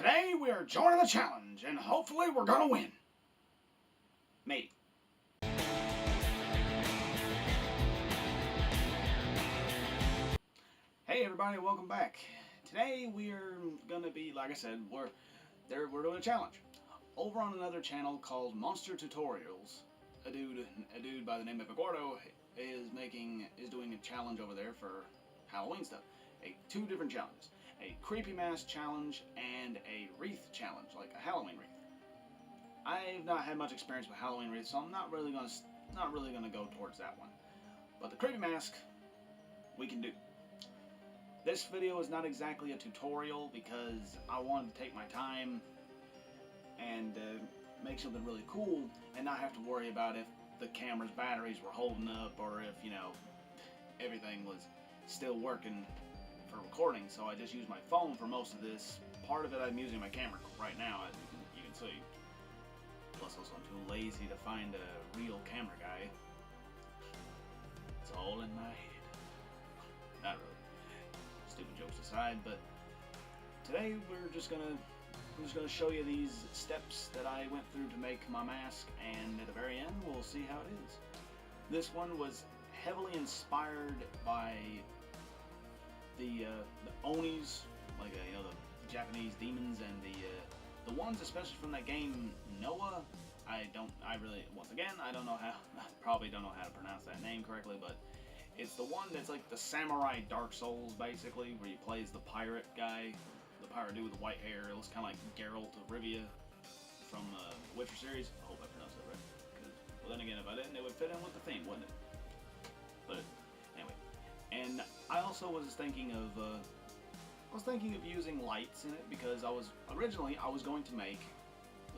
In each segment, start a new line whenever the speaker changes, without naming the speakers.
today we are joining the challenge, and hopefully we're gonna win. Maybe. Hey everybody, welcome back. Today we are gonna be, like I said, we're doing a challenge. Over on another channel called Monster Tutorials, a dude by the name of Eduardo is doing a challenge over there for Halloween stuff. Two different challenges. A creepy mask challenge and a wreath challenge, like a Halloween wreath. I've not had much experience with Halloween wreaths, so I'm not really gonna go towards that one. But the creepy mask, we can do. This video is not exactly a tutorial because I wanted to take my time and make something really cool and not have to worry about if the camera's batteries were holding up or if, everything was still working for recording. So I just used my phone for most of this. Part of it I'm using my camera right now, as you can see. Plus also I'm too lazy to find a real camera guy. It's all in my head. Not really. Stupid jokes aside, but today I'm just gonna show you these steps that I went through to make my mask, and at the very end we'll see how it is. This one was heavily inspired by the Onis, like the Japanese demons, and the ones especially from that game Noah. I don't know how, probably don't know how to pronounce that name correctly, but it's the one that's like the samurai Dark Souls, basically, where he plays the pirate guy, the pirate dude with the white hair. It looks kind of like Geralt of Rivia from the Witcher series. I hope I pronounced that right. Well, then again, if I didn't, it would fit in with the theme, wouldn't it? But anyway, and I also was thinking of using lights in it because I was going to make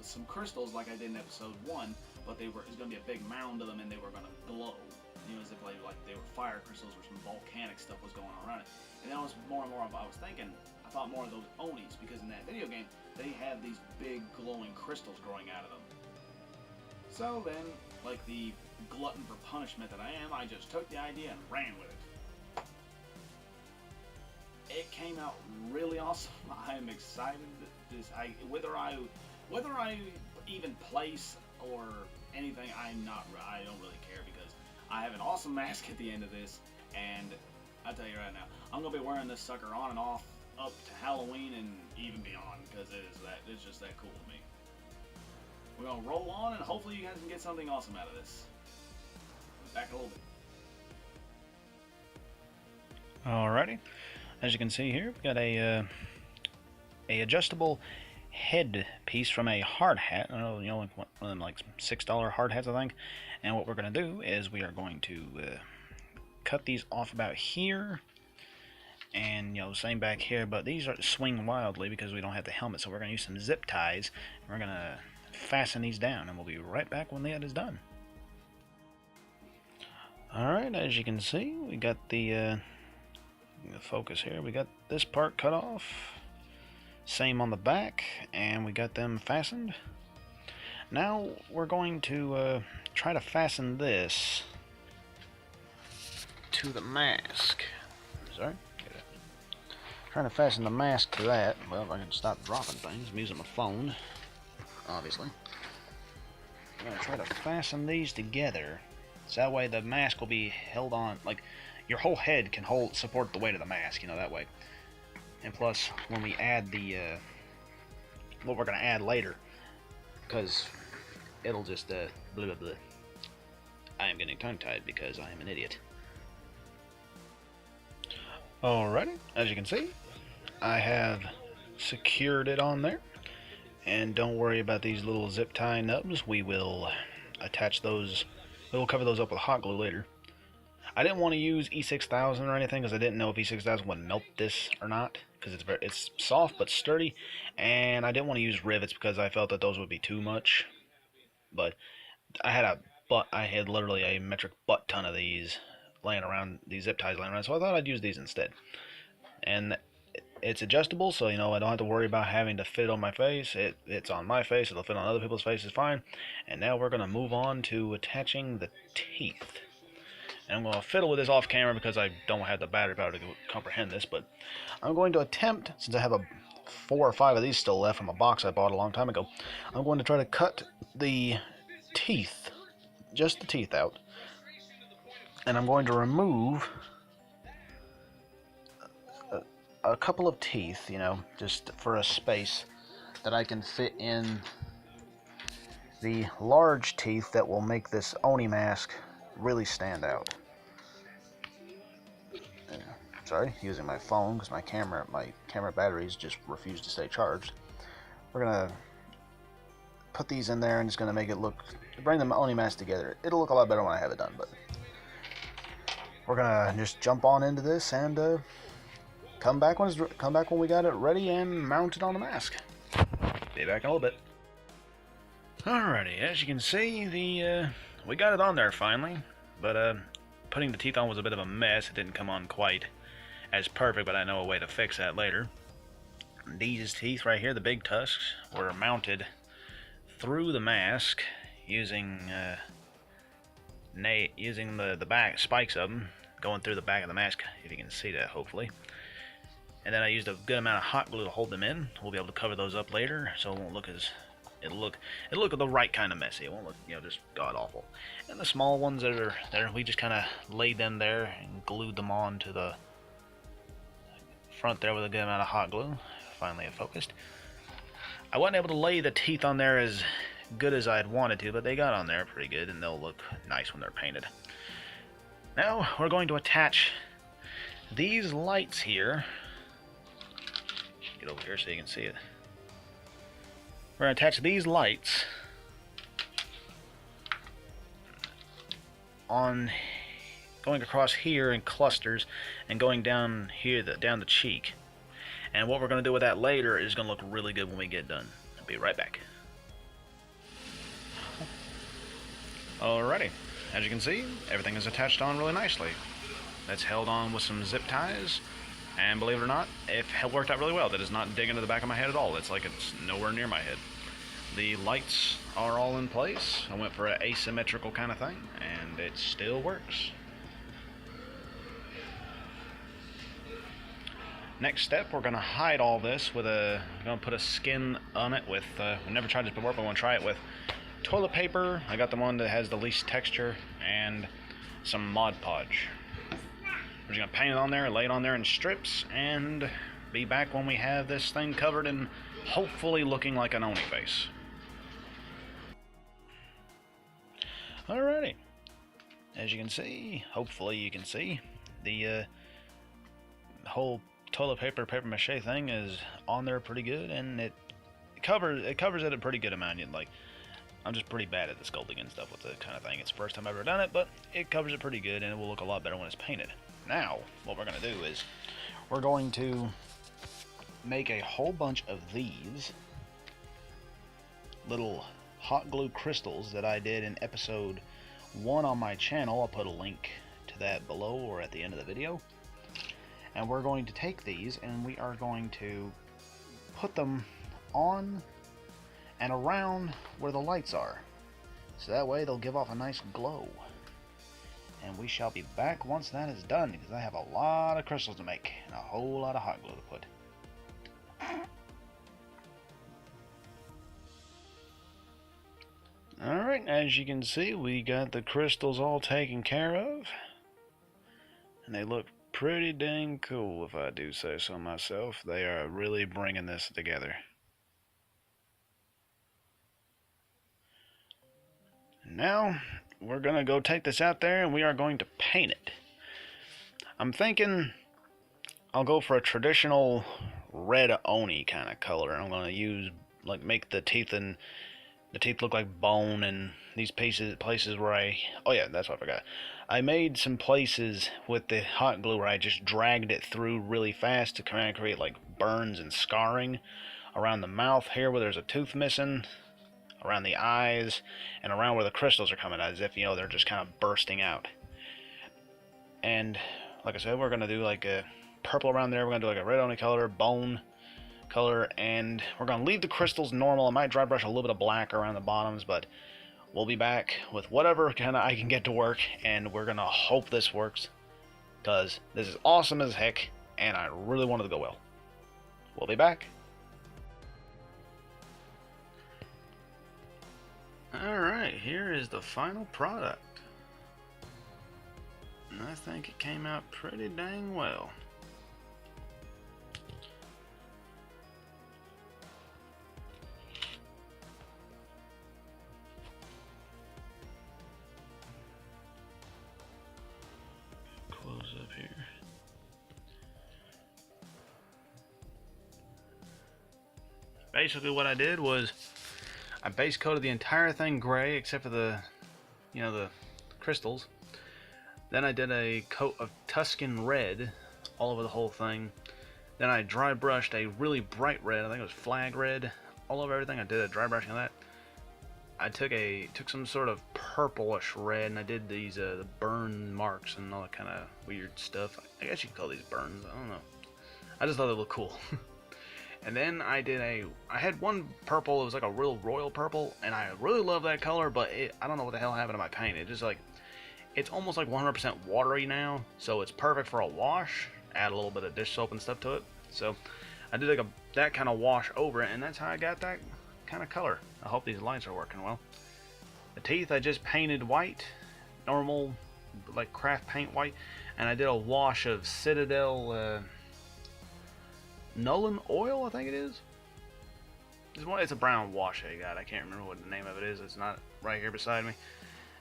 some crystals like I did in episode 1, but it was going to be a big mound of them and they were going to glow. As if like they were fire crystals or some volcanic stuff was going on around it. And then I was I thought more of those Onis, because in that video game they have these big glowing crystals growing out of them. So then, like the glutton for punishment that I am, I just took the idea and ran with it. It came out really awesome. I'm excited. Whether I even place or anything, I don't really care, because I have an awesome mask at the end of this, and I'll tell you right now, I'm gonna be wearing this sucker on and off up to Halloween and even beyond, because it's just that cool to me. We're gonna roll on, and hopefully you guys can get something awesome out of this. Back a little bit.
Alrighty, as you can see here, we got a adjustable head piece from a hard hat. I don't know, like one of them like $6 hard hats, I think. And what we're going to do is we are going to cut these off about here, and same back here, but these swing wildly because we don't have the helmet, so we're going to use some zip ties, and we're going to fasten these down, and we'll be right back when that is done. Alright, as you can see, we got the focus here, we got this part cut off. Same on the back, and we got them fastened. Now we're going to try to fasten this to the mask. Sorry? Trying to fasten the mask to that. Well, if I can stop dropping things, I'm using my phone, obviously. I'm going to try to fasten these together, so that way the mask will be held on, like, your whole head can support the weight of the mask, that way. And plus, when we add what we're going to add later, because it'll just, blah, blah, blah. I am getting tongue-tied because I am an idiot. Alrighty, as you can see, I have secured it on there. And don't worry about these little zip tie nubs. We will attach those, we'll cover those up with hot glue later. I didn't want to use E6000 or anything because I didn't know if E6000 would melt this or not, because it's soft but sturdy, and I didn't want to use rivets because I felt that those would be too much. But I had literally a metric butt ton of these laying around, these zip ties laying around, so I thought I'd use these instead. And it's adjustable, so I don't have to worry about having to fit it on my face. It's on my face, it'll fit on other people's faces fine. And now we're gonna move on to attaching the teeth. And I'm going to fiddle with this off camera because I don't have the battery power to comprehend this, but I'm going to attempt, since I have a 4 or 5 of these still left from a box I bought a long time ago. I'm going to try to cut the teeth, just the teeth out, and I'm going to remove a couple of teeth, you know, just for a space that I can fit in the large teeth that will make this Oni mask really stand out. Sorry, using my phone because my camera batteries just refuse to stay charged. We're gonna put these in there and it's gonna make it look, bring the Oni mask together. It'll look a lot better when I have it done, but we're gonna just jump on into this and come back when we got it ready and mounted on the mask. Be back in a little bit. Alrighty, as you can see, we got it on there finally, but putting the teeth on was a bit of a mess. It didn't come on quite as perfect, but I know a way to fix that later. These teeth right here, the big tusks, were mounted through the mask using the back spikes of them going through the back of the mask, if you can see that hopefully. And then I used a good amount of hot glue to hold them in. We'll be able to cover those up later, so it won't look as it'll look the right kind of messy. It won't look, you know, just god awful. And the small ones that are there, we just kind of laid them there and glued them on to the front there with a good amount of hot glue. Finally it focused. I wasn't able to lay the teeth on there as good as I'd wanted to, but they got on there pretty good and they'll look nice when they're painted. Now we're going to attach these lights here. Get over here so you can see it. We're going to attach these lights on going across here in clusters and going down here, down the cheek. And what we're going to do with that later is going to look really good when we get done. I'll be right back. Alrighty, as you can see, everything is attached on really nicely. That's held on with some zip ties, and believe it or not, it worked out really well. That is not digging into the back of my head at all. It's like it's nowhere near my head. The lights are all in place. I went for an asymmetrical kind of thing, and it still works. Next step, we're going to hide all this with we're going to put a skin on it with, we've never tried this before, but I want to try it with toilet paper. I got the one that has the least texture, and some Mod Podge. We're just going to paint it on there, lay it on there in strips, and be back when we have this thing covered and hopefully looking like an Oni face. Alrighty. As you can see, hopefully you can see, the whole toilet paper mache thing is on there pretty good, and it covers it a pretty good amount. Like, I'm just pretty bad at the sculpting and stuff with the kind of thing. It's the first time I've ever done it, but it covers it pretty good, and it will look a lot better when it's painted. Now, what we're going to do is we're going to make a whole bunch of these little hot glue crystals that I did in episode 1 on my channel. I'll put a link to that below or at the end of the video. And we're going to take these and we are going to put them on and around where the lights are. So that way they'll give off a nice glow. And we shall be back once that is done, because I have a lot of crystals to make and a whole lot of hot glue to put. Alright, as you can see, we got the crystals all taken care of. And they look pretty dang cool, if I do say so myself. They are really bringing this together. Now, we're going to go take this out there and we are going to paint it. I'm thinking I'll go for a traditional red Oni kind of color. I'm going to use, like, make the teeth look like bone, and these places where oh yeah, that's what I forgot. I made some places with the hot glue where I just dragged it through really fast to kind of create like burns and scarring around the mouth here where there's a tooth missing, around the eyes, and around where the crystals are coming out, as if, you know, they're just kind of bursting out. And like I said, we're going to do like a purple around there. We're going to do like a red Oni color, bone color, and we're going to leave the crystals normal. I might dry brush a little bit of black around the bottoms, but we'll be back with whatever kind of I can get to work, and we're going to hope this works, because this is awesome as heck, and I really wanted to go well. We'll be back here is the final product. And I think it came out pretty dang well. Close up here. Basically what I did was I base coated the entire thing gray except for the, the crystals. Then I did a coat of Tuscan red all over the whole thing. Then I dry brushed a really bright red, I think it was flag red, all over everything. I did a dry brushing of that. I took some sort of purplish red and I did these the burn marks and all that kind of weird stuff. I guess you could call these burns, I don't know. I just thought they looked cool. And then I had one purple, it was like a real royal purple, and I really love that color, but I don't know what the hell happened to my paint. It just like, it's almost like 100% watery now, so it's perfect for a wash. Add a little bit of dish soap and stuff to it. So I did like that kind of wash over it, and that's how I got that kind of color. I hope these lights are working well. The teeth I just painted white, normal, like craft paint white, and I did a wash of Citadel Nolan oil, I think it is. It's a brown wash I got. I can't remember what the name of it is. It's not right here beside me.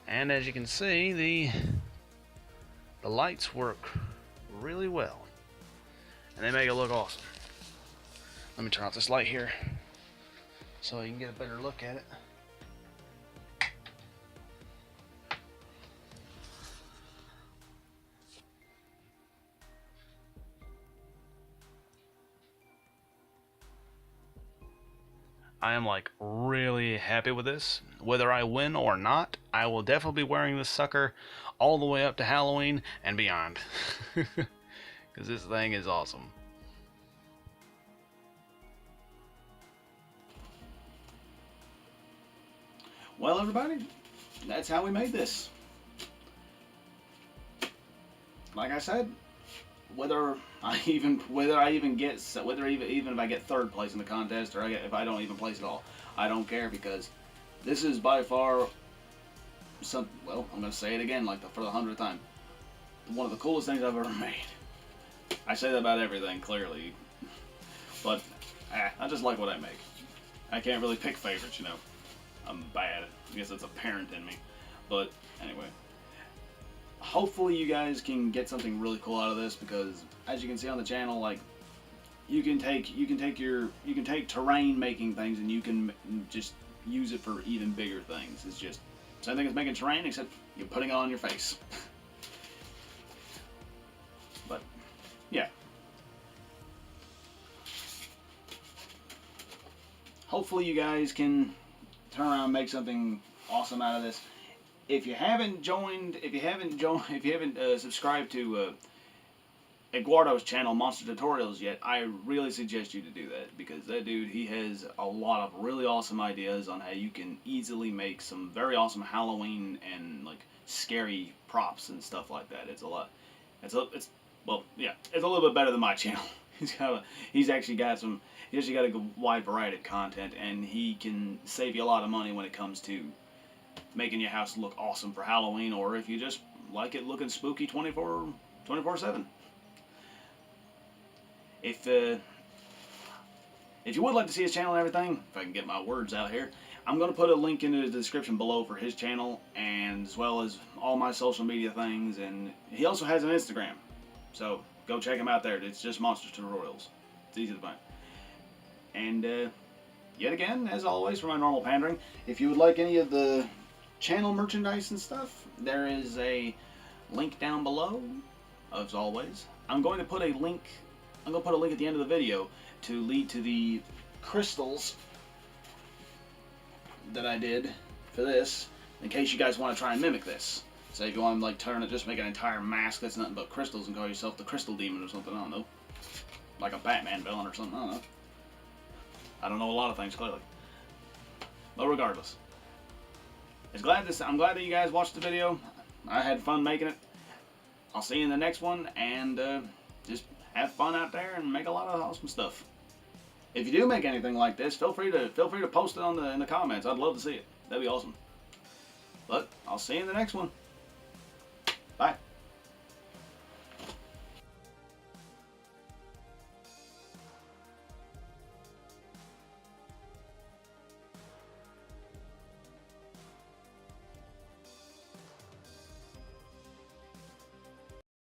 And as you can see, the lights work really well, and they make it look awesome. Let me turn off this light here so you can get a better look at it. I am like really happy with this. Whether I win or not, I will definitely be wearing this sucker all the way up to Halloween and beyond. Because this thing is awesome.
Well, everybody, that's how we made this. Like I said, whether if I get third place in the contest, or if I don't even place at all, I don't care, because this is by far well, I'm gonna say it again, for the 100th time, one of the coolest things I've ever made. I say that about everything, clearly, but I just like what I make. I can't really pick favorites, I'm bad. I guess that's apparent in me, but anyway. Hopefully you guys can get something really cool out of this, because as you can see on the channel, you can take terrain making things and you can just use it for even bigger things. It's just same thing as making terrain, except you're putting it on your face. But yeah, hopefully you guys can turn around and make something awesome out of this. If you haven't subscribed to Eduardo's channel, Monster Tutorials, yet, I really suggest you to do that, because that dude, he has a lot of really awesome ideas on how you can easily make some very awesome Halloween and scary props and stuff like that. It's a little bit better than my channel. He's actually got a wide variety of content, and he can save you a lot of money when it comes to making your house look awesome for Halloween, or if you just like it looking spooky 24/7. If you would like to see his channel and everything, if I can get my words out here, I'm going to put a link in the description below for his channel, and as well as all my social media things, and he also has an Instagram, so go check him out there. It's just Monster Tutorials. It's easy to find. And yet again, as always, for my normal pandering, if you would like any of the channel merchandise and stuff, there is a link down below, as always. I'm going to put a link at the end of the video to lead to the crystals that I did for this, in case you guys want to try and mimic this. Say if you want to just make an entire mask that's nothing but crystals and call yourself the Crystal Demon or something, I don't know. Like a Batman villain or something, I don't know. I don't know a lot of things, clearly. But regardless, I'm glad that you guys watched the video. I had fun making it. I'll see you in the next one, and just have fun out there and make a lot of awesome stuff. If you do make anything like this, feel free to post it in the comments. I'd love to see it. That'd be awesome. But I'll see you in the next one.